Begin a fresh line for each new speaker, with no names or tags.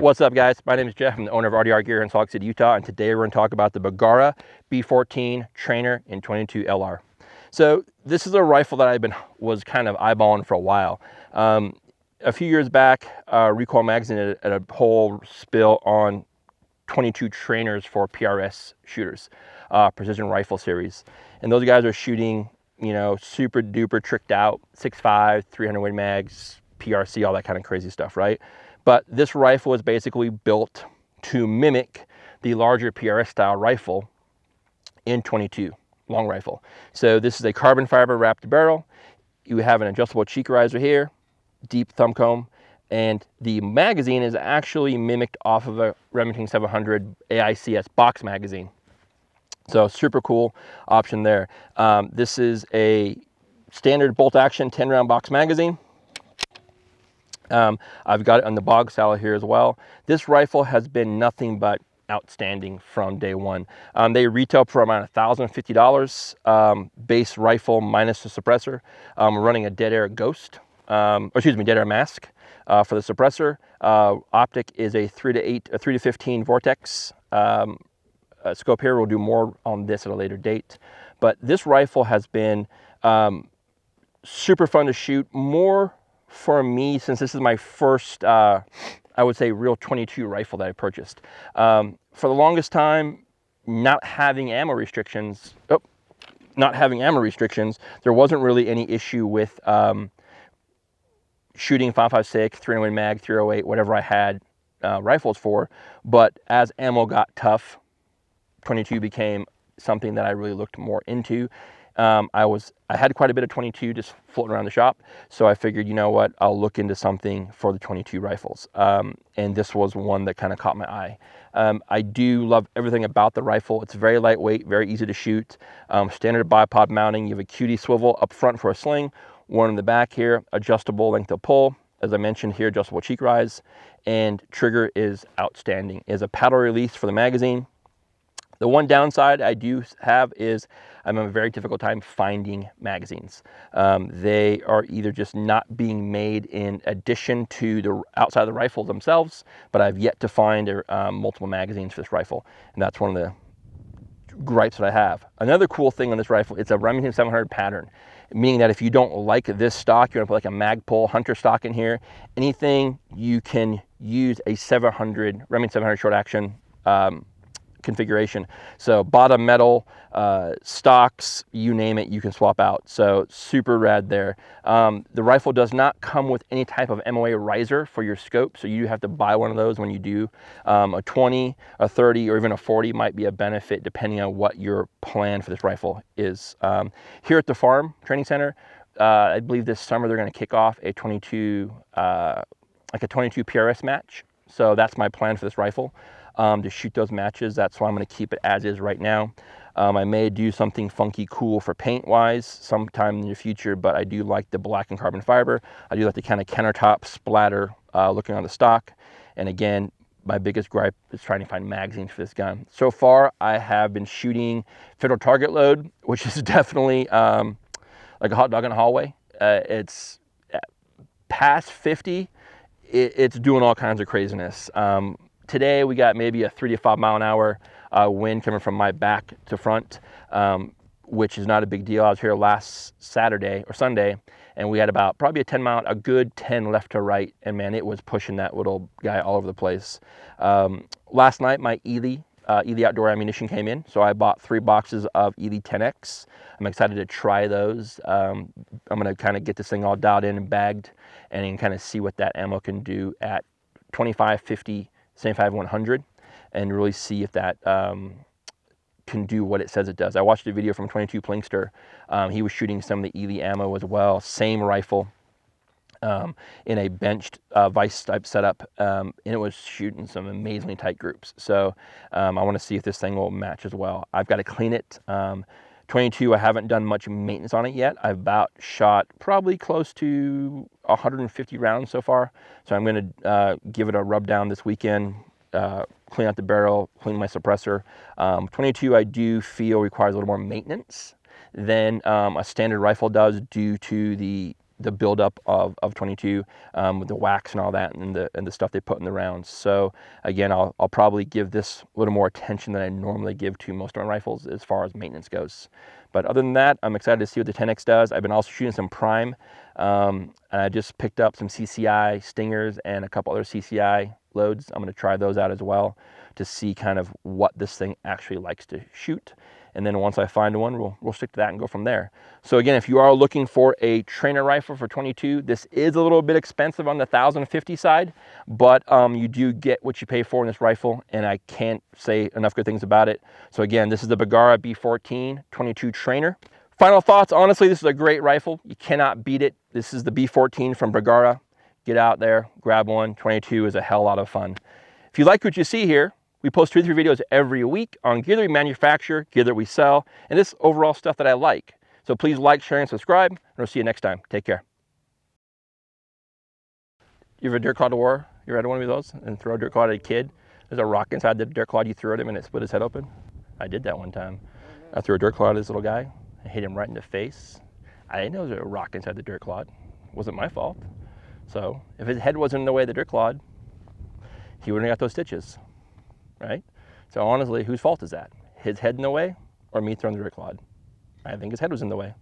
What's up, guys? My name is Jeff. I'm the owner of RDR Gear in Salt Lake City, Utah, and today we're going to talk about the Bergara B14 Trainer in 22 LR. So this is a rifle that was kind of eyeballing for a while. A few years back, Recoil Magazine had a whole spill on 22 trainers for PRS shooters, Precision Rifle Series, and those guys are shooting, you know, super duper tricked out 6.5, 300 Win mags, PRC, all that kind of crazy stuff, right? But this rifle is basically built to mimic the larger PRS style rifle in 22 long rifle. So this is a carbon fiber wrapped barrel. You have an adjustable cheek riser here, deep thumb comb, and the magazine is actually mimicked off of a Remington 700 AICS box magazine. So super cool option there. This is a standard bolt action 10 round box magazine. I've got it on the bog salad here as well. This rifle has been nothing but outstanding from day one. They retail for around $1,050, base rifle minus the suppressor. We're running a dead air ghost, dead air mask for the suppressor. Optic is a 3 to 15 Vortex scope here. We'll do more on this at a later date. But this rifle has been super fun to shoot, more for me since this is my first, I would say, real 22 rifle that I purchased. For the longest time, not having ammo restrictions, there wasn't really any issue with shooting 5.56, 300 Win mag, 308, whatever I had rifles for. But as ammo got tough, 22 became something that I really looked more into. I had quite a bit of 22 just floating around the shop, so I figured, you know what, I'll look into something for the 22 rifles. And this was one that kind of caught my eye. I do love everything about the rifle. It's very lightweight, very easy to shoot. Standard bipod mounting. You have a QD swivel up front for a sling, one in the back here, adjustable length of pull. As I mentioned here, adjustable cheek rise, and trigger is outstanding. It is a paddle release for the magazine. The one downside I do have is I'm having a very difficult time finding magazines. They are either just not being made in addition to the outside of the rifles themselves, but I've yet to find multiple magazines for this rifle, and that's one of the gripes that I have. Another cool thing on this rifle, it's a Remington 700 pattern, meaning that if you don't like this stock, you want to put like a Magpul Hunter stock in here, anything, you can use a Remington 700 short action configuration. So bottom metal, stocks, you name it, you can swap out. So super rad there. The rifle does not come with any type of MOA riser for your scope, so you have to buy one of those when you do. A 20, a 30, or even a 40 might be a benefit depending on what your plan for this rifle is. Here at the farm training center, I believe this summer they're going to kick off a 22 PRS match. So that's my plan for this rifle. To shoot those matches. That's why I'm going to keep it as is right now. I may do something funky cool for paint wise sometime in the future, but I do like the black and carbon fiber. I do like the kind of countertop splatter looking on the stock. And again, my biggest gripe is trying to find magazines for this gun. So far, I have been shooting federal target load, which is definitely like a hot dog in a hallway. It's past 50, it's doing all kinds of craziness. Today we got maybe a 3 to 5 mile an hour wind coming from my back to front, which is not a big deal. I was here last Saturday or Sunday, and we had about probably a good 10 left to right, and man, it was pushing that little guy all over the place. Last night my Ely outdoor ammunition came in, so I bought 3 boxes of Ely 10X. I'm excited to try those. I'm gonna kind of get this thing all dialed in and bagged, and kind of see what that ammo can do at 25, 50, 75, 100, and really see if that can do what it says it does. I watched a video from 22 Plinkster. He was shooting some of the Ely ammo as well, same rifle, in a benched vice type setup, and it was shooting some amazingly tight groups. So I want to see if this thing will match as well. I've got to clean it. 22, I haven't done much maintenance on it yet. I've about shot probably close to 150 rounds so far. So I'm going to give it a rub down this weekend, clean out the barrel, clean my suppressor. 22 I do feel requires a little more maintenance than a standard rifle does due to the the buildup of 22 with the wax and all that, and the stuff they put in the rounds. So again, I'll probably give this a little more attention than I normally give to most of my rifles as far as maintenance goes. But other than that, I'm excited to see what the 10X does. I've been also shooting some prime, and I just picked up some CCI stingers and a couple other CCI loads. I'm going to try those out as well to see kind of what this thing actually likes to shoot. And then once I find one, we'll stick to that and go from there. So again, if you are looking for a trainer rifle for 22, this is a little bit expensive on the 1,050 side, but you do get what you pay for in this rifle, and I can't say enough good things about it. So again, this is the Bergara B14 22 Trainer. Final thoughts, honestly, this is a great rifle. You cannot beat it. This is the B14 from Bergara. Get out there, grab one. 22 is a hell lot of fun. If you like what you see here, we post 2 to 3 videos every week on gear that we manufacture, gear that we sell, and this overall stuff that I like. So please like, share, and subscribe, and we'll see you next time. Take care. You ever dirt clawed a war? You ever had one of those and throw a dirt clawed at a kid? There's a rock inside the dirt clawed, you threw at him and it split his head open? I did that one time. I threw a dirt clawed at this little guy. I hit him right in the face. I didn't know there was a rock inside the dirt clawed. It wasn't my fault. So if his head wasn't in the way of the dirt clawed, he wouldn't have got those stitches. Right? So honestly, whose fault is that? His head in the way or me throwing the dirt clod? I think his head was in the way.